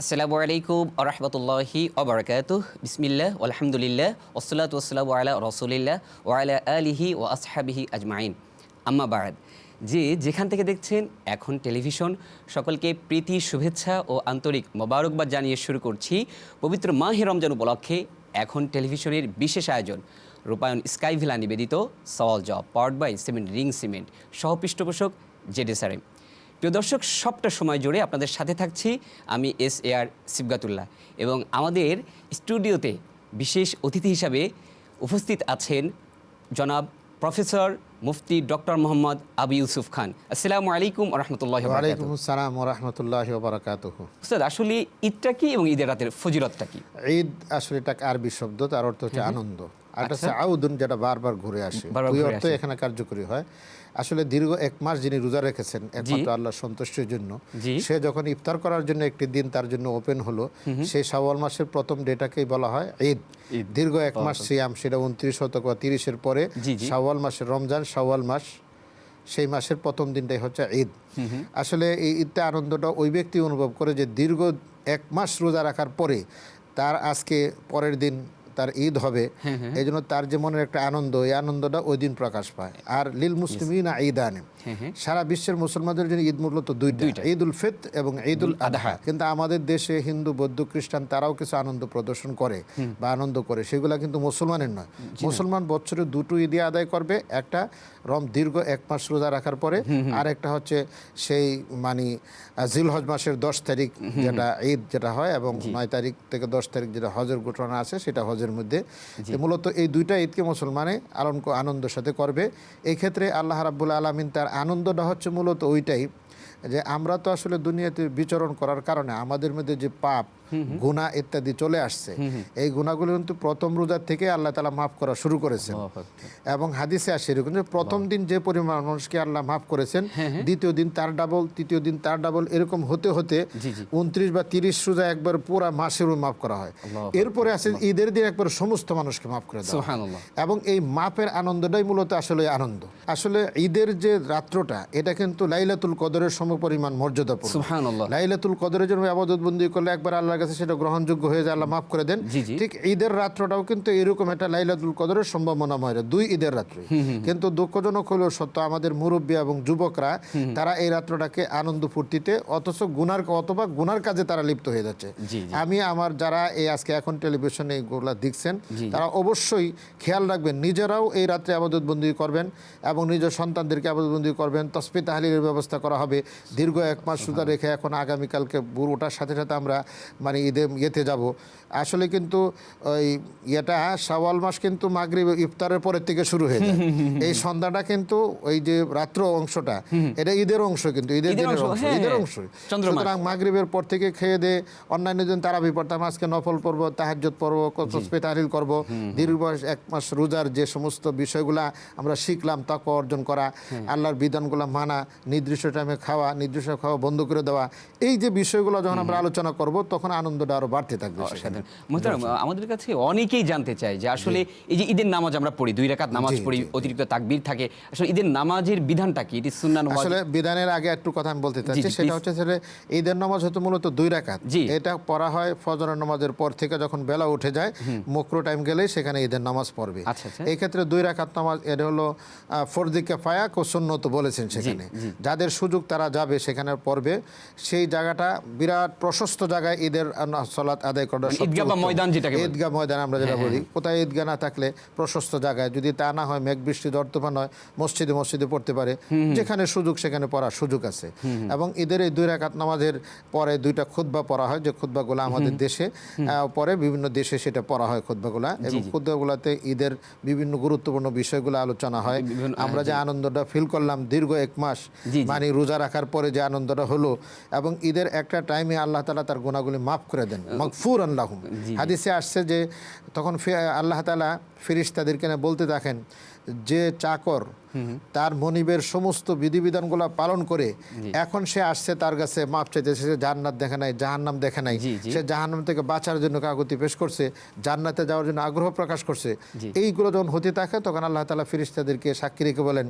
আসসালামু আলাইকুম আরহামতুল্লাহি ওবারাকাতুহ বিসমিল্লাহ আলহামদুলিল্লাহ ওসলাতু ওয়াসসালামু আলা রাসূলিল্লাহ ওয়া আলা আলিহি ওয়া আসহাবিহি আজমাইন আম্মা বা'দ। যে যেখান থেকে দেখছেন এখন টেলিভিশন, সকলকে প্রীতি শুভেচ্ছা ও আন্তরিক মোবারকবাদ জানিয়ে শুরু করছি পবিত্র মাহে রমজান উপলক্ষে এখন টেলিভিশনের বিশেষ আয়োজন রূপায়ণ স্কাই ভিলা নিবেদিত সওয়াল জব powered by cement ring cement, সহ পৃষ্ঠপোষক জেডএসআরএম। প্রিয় দর্শক, সবটা সময় জুড়ে আপনাদের সাথে থাকছি আমি SAR সিবগাতুল্লাহ, এবং আমাদের স্টুডিওতে বিশেষ অতিথি হিসাবে উপস্থিত আছেন জনাব প্রফেসর মুফতি ডক্টর মোহাম্মদ আবু ইউসুফ খান। আসসালামু আলাইকুম রহমতুল্লাহ। ওয়ালাইকুম আসসালাম রহমতুল্লাহ বারাকাতুহু। উস্তাদ, আসলে ঈদটা কি এবং ঈদের রাতের ফজিলতটা কি? ঈদ আসলে এটা আরবি শব্দ, তার অর্থ হচ্ছে আনন্দ, আর এটা হচ্ছে আউদুন, যেটা বারবার ঘুরে আসে, ওই অর্থ এখানে কার্যকরী হয়। আসলে দীর্ঘ এক মাস যিনি রোজা রেখেছেন একমাত্র আল্লাহর সন্তুষ্টির জন্য, সে যখন ইফতার করার জন্য একটি দিন তার জন্য ওপেন হলো, সেই শাওয়াল মাসের প্রথম ডেটাকেই বলা হয় ঈদ। দীর্ঘ এক মাস সিয়াম, সেটা 29 অথবা 30-এর পরে শাওয়াল মাসের রমজান শাওয়াল মাস, সেই মাসের প্রথম দিনটাই হচ্ছে ঈদ। আসলে এই ঈদটা আনন্দটা ওই ব্যক্তি অনুভব করে যে দীর্ঘ এক মাস রোজা রাখার পরে তার আজকে পরের দিন তার ঈদ হবে, এই জন্য তার যে মনের একটা আনন্দ, এই আনন্দটা ওই দিন প্রকাশ পায়। আর লিল মুসলিমিনা ঈদান, সারা বিশ্বের মুসলমানদের জন্য ঈদ মূলত দুইটা, ঈদ উল ফিতর এবং ঈদ উল আদহা। কিন্তু আমাদের দেশে হিন্দু, বৌদ্ধ, খ্রিস্টান তারাও কিছু আনন্দ প্রদর্শন করে বা আনন্দ করে, সেগুলো কিন্তু মুসলমানের নয়। মুসলমান বছরে দুটো ঈদই আদায় করবে, একটা দীর্ঘ এক মাস রোজা রাখার পরে, আর একটা হচ্ছে সেই জিলহজ মাসের 10 তারিখ যেটা ঈদ যেটা হয়, এবং 9 তারিখ থেকে 10 তারিখ যেটা হজের ঘটনা আছে সেটা হজের মধ্যে। মূলত এই দুইটা ঈদকে মুসলমানে আনন্দের সাথে করবে। এই ক্ষেত্রে আল্লাহ রাব্বুল আলামিন তার আনন্দটা হচ্ছে মূলত ওইটাই যে আমরা তো আসলে দুনিয়াতে বিচরণ করার কারণে আমাদের মধ্যে যে পাপ, গুনাহ ইত্যাদি চলে আসছে, এই গুনাহগুলো কিন্তু প্রথম রোজার থেকে আল্লাহ তাআলা মাফ করা শুরু করেছেন। এবং হাদিসে আসে এরকম যে প্রথম দিন যে পরিমাণ মানুষকে আল্লাহ মাফ করেছেন, দ্বিতীয় দিন তার ডাবল, তৃতীয় দিন তার ডাবল, এরকম হতে হতে 29 বা 30 রোজা একবার পুরা মাসেরও মাফ করা হয়। এরপরে আসে ঈদের দিন একবার সমস্ত মানুষকে মাফ করে দেওয়া হয়। এবং এই মাফের আনন্দটাই মূলত আসলে আনন্দ। আসলে ঈদের যে রাত্রটা, এটা কিন্তু লাইলাতুল কদরের সমপরিমাণ মর্যাদাপূর্ণ। সুবহানাল্লাহ। লাইলাতুল কদরের জন্য ইবাদত বন্দি করলে একবার আল্লাহর কাছে সেটা গ্রহণযোগ্য হয়ে যায়, আল্লাহ মাফ করে দেন। ঠিক ঈদের রাত্রটাও কিন্তু এরকম একটা লাইলাতুল কদরের সম্ভাবনাময়, দুই ঈদের রাত্রি। কিন্তু দুঃখজনক হলেও সত্য, আমাদের মুরব্বী এবং যুবকরা তারা এই রাত্রটাকে আনন্দ ফুর্তিতে অথচ গুনার কাজে তারা লিপ্ত হয়ে যাচ্ছে। আমি আমার যারা এই আজকে এখন টেলিভিশনে এইগুলা দেখছেন, তারা অবশ্যই খেয়াল রাখবেন, নিজেরাও এই রাত্রে ইবাদত বন্দি করবেন এবং নিজের সন্তানদেরকে ইবাদত বন্দি করবেন। তাসবিহ তাহলিলের ব্যবস্থা করা হবে। দীর্ঘ এক মাস রোজা রেখে এখন আগামীকালকে ভোর ওঠার সাথে সাথে আমরা ইয়েতে যাব। আসলে কিন্তু ওই ইয়েটা শাওয়াল মাস কিন্তু মাগরিব ইফতারের পরের থেকে শুরু হয়ে যায়। এই সন্ধ্যাটা কিন্তু ওই যে রাত্র অংশটা, এটা ঈদের অংশ, কিন্তু ঈদের দিনের অংশ, ঈদের অংশ। সুতরাং মাগরিবের পর থেকে খেয়ে দিয়ে অন্যান্য দিন তারাবি পড়তাম, আজকে নফল পড়ব, তাহাজ্জুদ পড়ব, তাসবিহ তাহলিল করব। দীর্ঘ এক মাস রোজার যে সমস্ত বিষয়গুলা আমরা শিখলাম, তাকওয়া অর্জন করা, আল্লাহর বিধানগুলো মানা, নির্দিষ্ট টাইমে খাওয়া, নির্দিষ্ট খাওয়া বন্ধ করে দেওয়া, এই যে বিষয়গুলো যখন আমরা আলোচনা করব তখন আনন্দটা আরো বাড়তে থাকবে। মুহতারাম, আমাদের কাছে অনেকেই জানতে চায় যে আসলে এই যে ঈদের নামাজ আমরা পড়ি, 2 রাকাত নামাজ পড়ি, অতিরিক্ত তাকবীর থাকে, আসলে ঈদের নামাজের বিধানটা কি? এটি সুন্নাহ না ওয়াজিব? আসলে বিধানের আগে একটু কথা আমি বলতে চাচ্ছি, সেটা হচ্ছে যে ঈদের নামাজ হতো মূলত 2 রাকাত। এটা পড়া হয় ফজরের নামাজের পর থেকে, যখন বেলা উঠে যায় মাকরু টাইম গেলেই সেখানে ঈদের নামাজ পড়বে। এই ক্ষেত্রে 2 রাকাত নামাজ, এটা হলো ফরযে কিফায়া ও সুন্নত বলেছেন। সেখানে যাদের সুযোগ তারা যাবে, সেখানে পড়বে। সেই জায়গাটা বিরাট প্রশস্ত জায়গায় ঈদের সালাত আদায় করা, ঈদগাহ বা ময়দান, যেটাকে ঈদগাহ ময়দান আমরা যেটা বলি। কোথায় ঈদগাহ না থাকলে প্রশস্ত জায়গায়, যদি তা না হয় মেঘ বৃষ্টি দর্তমান হয়, মসজিদে পড়তে পারে, যেখানে সুযোগ সেখানে পড়ার সুযোগ আছে। এবং ঈদের এই 2 রাকাত নামাজের পরে 2টা খুতবা পড়া হয়, যে খুতবাগুলো আমাদের দেশে পরে বিভিন্ন দেশে সেটা পড়া হয় খুতবাগুলা, এবং খুতবাগুলাতে ঈদের বিভিন্ন গুরুত্বপূর্ণ বিষয়গুলো আলোচনা হয়। আমরা যে আনন্দটা ফিল করলাম দীর্ঘ এক মাস রোজা রাখার পরে, যে আনন্দটা হলো, এবং ঈদের একটা টাইমে আল্লাহ তাআলা তার গুনাহগুলি মাফ করে দেন, মাগফুরান লাহুম। হাদিসে আসছে যে তখন আল্লাহ তাআলা ফেরেশতাদেরকে বলতে থাকেন যে চাকর তার মনিবের সমস্ত বিধিবিধানগুলো পালন করে এখন সে আসছে তার কাছে মাপ চাইতেছে, সে জান্নাত দেখে নাই, জাহান্নাম দেখে নাই, সে জাহান্নাম থেকে বাঁচার জন্য কাকুতি পেশ করছে, জান্নাতে যাওয়ার জন্য আগ্রহ প্রকাশ করছে, এইগুলো যখন হতে থাকে তখন আল্লাহ তাআলা ফেরেশতাদেরকে সাক্ষী রেখে বলেন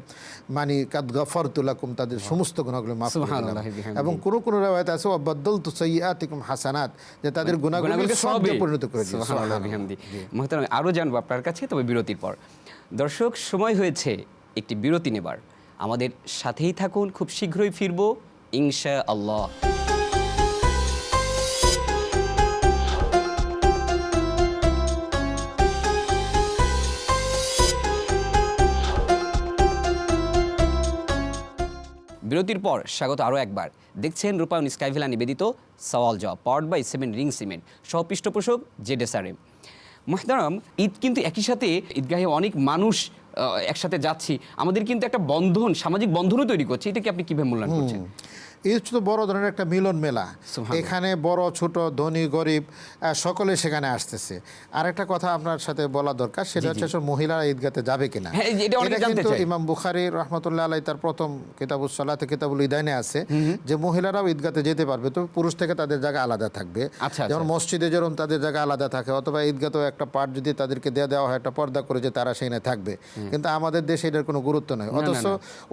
মানি কাদ গফারতু লাকুম, তাদের সমস্ত গুনাহগুলো মাফ করে দিলাম। এবং কোন কোন riwayat আছে ওয়াবাদদালতু সাইয়্যাতিকুম হাসানাত, যে তাদের গুনাহগুলোকে সওয়াবে পরিণত করে দিয়েছে। সুবহানাল্লাহ বিহামদি। মুহতারাম, আরো জানবো আপনার কাছে, তবে বিরতির পর। দর্শক, সময় হয়েছে একটি বিরতি নেবার। আমাদের সাথেই থাকুন, খুব শীঘ্রই ফিরবো ইনশাআল্লাহ। বিরতির পর স্বাগত আরও একবার। দেখছেন রূপায়ণ স্কাইভিলা নিবেদিত সওয়াল জবাব, পাওয়ার্ড বাই 7 রিং সিমেন্ট, সহ পৃষ্ঠপোষক জেডএসআরএম। মুহতারাম, ঈদ কিন্তু একই সাথে ঈদগাহে অনেক মানুষ একসাথে যাচ্ছি, আমাদের কিন্তু একটা বন্ধন, সামাজিক বন্ধনও তৈরি করছে। এটা কি আপনি কিভাবে মূল্যায়ন করছেন? এই হচ্ছে তো বড় ধরনের একটা মিলন মেলা। এখানে বড় ছোট ধনী গরিব সকলে সেখানে আসতেছে। আর একটা কথা আপনার সাথে বলা দরকার, সেটা হচ্ছে মহিলারা ঈদগাতে যাবে কিনা। এটা কিন্তু ইমাম বুখারী রাহমাতুল্লাহ আলাইহি তার প্রথম কিতাবুস সালাতে কিতাবুল ইদানে আছে যে মহিলারাও ঈদগাতে যেতে পারবে, তো পুরুষ থেকে তাদের জায়গা আলাদা থাকবে। যেমন মসজিদে যেরকম তাদের জায়গা আলাদা থাকে, অথবা ঈদগাতেও একটা পার্ট যদি তাদেরকে দেওয়া হয়, একটা পর্দা করে যে তারা সেখানে থাকবে। কিন্তু আমাদের দেশে এটার কোনো গুরুত্ব নেই। অথচ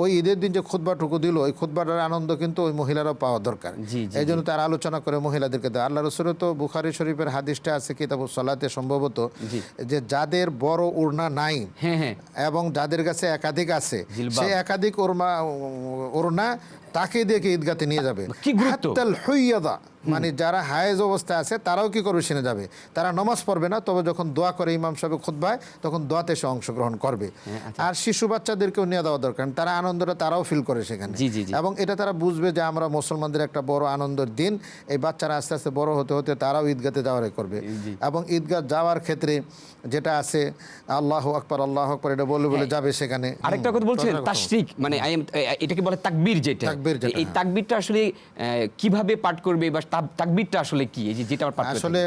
ওই ঈদের দিন যে খুতবাটুকু দিল, ওই খুতবাটার আনন্দ কিন্তু ওই মহিলারাও পাওয়া দরকার। এই জন্য তারা আলোচনা করে মহিলাদেরকে দেয়। আল্লাহ রাসূলের তো বুখারী শরীফের হাদিসটা আছে কিতাবুস সালাতে সম্ভবত, যে যাদের বড় ওড়না নাই এবং যাদের কাছে একাধিক আছে, সে একাধিক ওড়না তাকে দিয়ে ঈদগাতে নিয়ে যাবে। হাত্তাল হুইয়াদা, মানে যারা হায়েজ অবস্থায় আছে তারাও কি করবে, সেনে যাবে। তারা নামাজ পড়বে না, তবে যখন দোয়া করে ইমাম সাহেব খুতবায়, তখন দোয়াতে সে অংশগ্রহণ করবে। আর শিশু বাচ্চাদেরকেও নিয়ে দেওয়া দরকার, তারা আনন্দটা তারাও ফিল করে সেখানে। এবং এটা তারা বুঝবে যে আমরা মুসলমানদের একটা বড় আনন্দের দিন, এই বাচ্চারা আস্তে আস্তে বড় হতে হতে তারাও ঈদগাতে যাওয়ারই করবে। এবং ঈদগাহ যাওয়ার ক্ষেত্রে যেটা আছে আল্লাহু আকবার আল্লাহু আকবার এটা বলে বলে যাবে সেখানে। আরেকটা কথা বলছেন তাশরিক, মানে এটাকে বলে তাকবীর, যেটা এই তাকবীরটা আসলে কিভাবে পাঠ করবে, বা তাকবীরটা আসলে কি, এই যেটা পাঠ করবে আসলে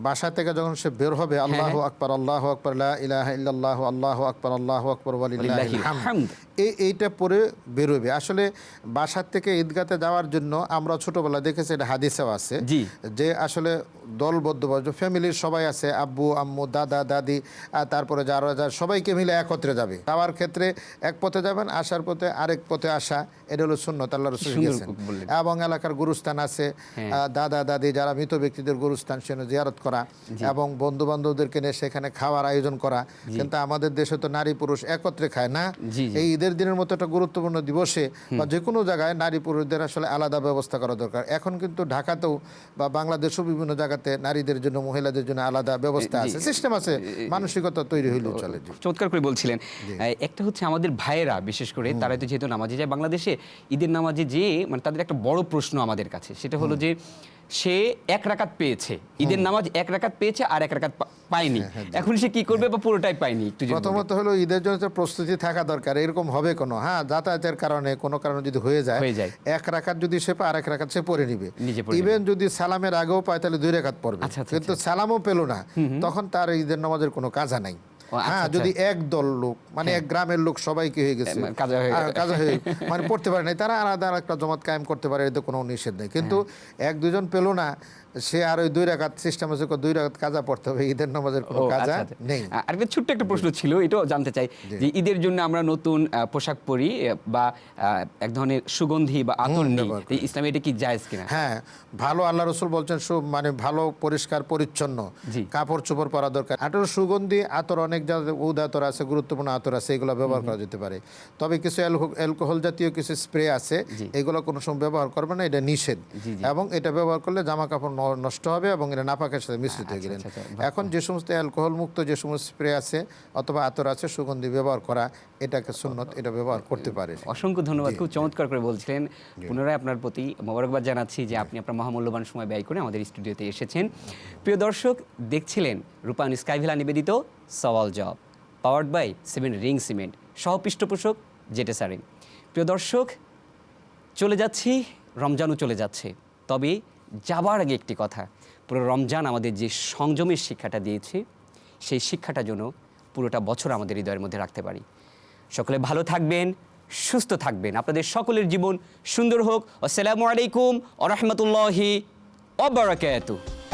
বাসা থেকে যখন সে বের হবে, আল্লাহু আকবার লা ইলাহা ইল্লাল্লাহু আল্লাহু আকবার ওয়ালিল্লাহিল হামদ, এইটা পরে বেরোবে। আসলে বাসার থেকে ঈদগাতে যাওয়ার জন্য আমরা ছোটবেলা দেখেছি, এটা হাদিসেও আছে যে আসলে দলবদ্ধভাবে ফ্যামিলির সবাই আছে, আব্বু আম্মু দাদা দাদি, আর তারপরে যারা সবাইকে মিলে একত্রে যাবে। যাওয়ার ক্ষেত্রে এক পথে যাবেন, আসার পথে আরেক পথে আসা, এটা হলো সুন্নাত, আল্লাহ রাসূল গেছেন। এবং এলাকার গুরুস্থান আছে, দাদা দাদি যারা মৃত ব্যক্তিদের গুরুস্থান সেখানে জিয়ারত করা, এবং বন্ধু বান্ধবদেরকে নিয়ে সেখানে খাওয়ার আয়োজন করা। কিন্তু আমাদের দেশে তো নারী পুরুষ একত্রে খায় না। এই ঈদের দিনের মতো একটা গুরুত্বপূর্ণ দিবসে বা যে কোনো জায়গায় নারী পুরুষদের আসলে আলাদা ব্যবস্থা করা দরকার। এখন কিন্তু ঢাকাতেও বা বাংলাদেশেও বিভিন্ন জায়গাতে নারীদের জন্য মহিলাদের জন্য আলাদা ব্যবস্থা আছে, সিস্টেম আছে, মানসিকতা তৈরি হইলেও চলে। চমৎকার করে বলছিলেন। একটা হচ্ছে আমাদের ভাইয়েরা, বিশেষ করে তারা তো যেহেতু নামাজে যায়, বাংলাদেশে ঈদের নামাজে যে মানে তাদের একটা বড় প্রশ্ন আমাদের কাছে, সেটা হলো যে সে 1 রাকাত পেয়েছে, ঈদের নামাজ 1 রাকাত পেয়েছে আর 1 রাকাত পায়নি, এখন সে কি করবে বা পুরোটাই পায়নি? প্রথমত হলো ঈদের জন্য প্রস্তুতি থাকা দরকার। এরকম হবে কোনো যাতায়াতের কারণে কোনো কারণে যদি হয়ে যায় 1 রাকাত যদি সে পায়, 1 রাকাত সে পড়ে নিবে। ইভেন যদি সালামের আগেও পায় তাহলে 2 রাকাত পড়বে। কিন্তু সালামও পেল না, তখন তার ঈদের নামাজের কোনো কাজা নাই। যদি এক দল লোক, মানে এক গ্রামের লোক সবাই কি হয়ে গেছে, কাজা হয়ে মানে পড়তে পারে নাই, তারা আলাদা একটা জমাত কায়েম করতে পারে, এতে কোনো নিষেধ নেই। কিন্তু 1-2 জন পেল না, সে আর ওই 2 রাকাত সিস্টেম আছে, 2 রাকাত কাজা পড়তে হবে, ঈদের নামাজের কোনো কাজা নেই। আরেকটা ছোট্ট একটা প্রশ্ন ছিল, এটাও জানতে চাই যে ঈদের জন্য আমরা নতুন পোশাক পরি বা এক ধরনের সুগন্ধি বা আতর নিই, ইসলামে এটা কি জায়েজ কিনা? হ্যাঁ, ভালো, আল্লাহ রাসূল বলছেন মানে ভালো পরিষ্কার পরিচ্ছন্ন কাপড় চোপড় পরা দরকার। আতর সুগন্ধি আতর অনেক উদ আতর আছে, গুরুত্বপূর্ণ আতর আছে, এগুলো ব্যবহার করা যেতে পারে। তবে কিছু অ্যালকোহল জাতীয় কিছু স্প্রে আছে, এগুলো কোনো সময় ব্যবহার করবে না, এটা নিষেধ। এবং এটা ব্যবহার করলে জামা কাপড় নষ্ট হবে এবং এটা নাপাকের সাথে মিশ্রিত হয়ে গেলেন। এখন যে সমস্ত অ্যালকোহল মুক্ত যে সমস্ত স্প্রে আছে অথবা আতর আছে, সুগন্ধি ব্যবহার করা এটাকে সুন্নত, এটা ব্যবহার করতে পারে। অসংখ্য ধন্যবাদ, খুব চমৎকার করে বলছিলেন। পুনরায় আপনার প্রতি মোবারকবাদ জানাচ্ছি যে আপনি আপনার মহামূল্যবান সময় ব্যয় করে আমাদের স্টুডিওতে এসেছেন। প্রিয় দর্শক, দেখছিলেন রূপায়ণ স্কাইভিলা নিবেদিত সওয়াল জবাব, পাওয়ার্ড বাই 7 রিং সিমেন্ট, সহ পৃষ্ঠপোষক জেডএসআরএম। প্রিয় দর্শক, চলে যাচ্ছি, রমজানও চলে যাচ্ছে, তবে যাবার আগে একটি কথা, পুরো রমজান আমাদের যে সংযমের শিক্ষাটা দিয়েছে, সেই শিক্ষাটা যেন পুরোটা বছর আমাদের হৃদয়ের মধ্যে রাখতে পারি। সকলে ভালো থাকবেন, সুস্থ থাকবেন, আপনাদের সকলের জীবন সুন্দর হোক। আসসালামু আলাইকুম ওয়া রাহমাতুল্লাহি ওয়া বারাকাতুহু।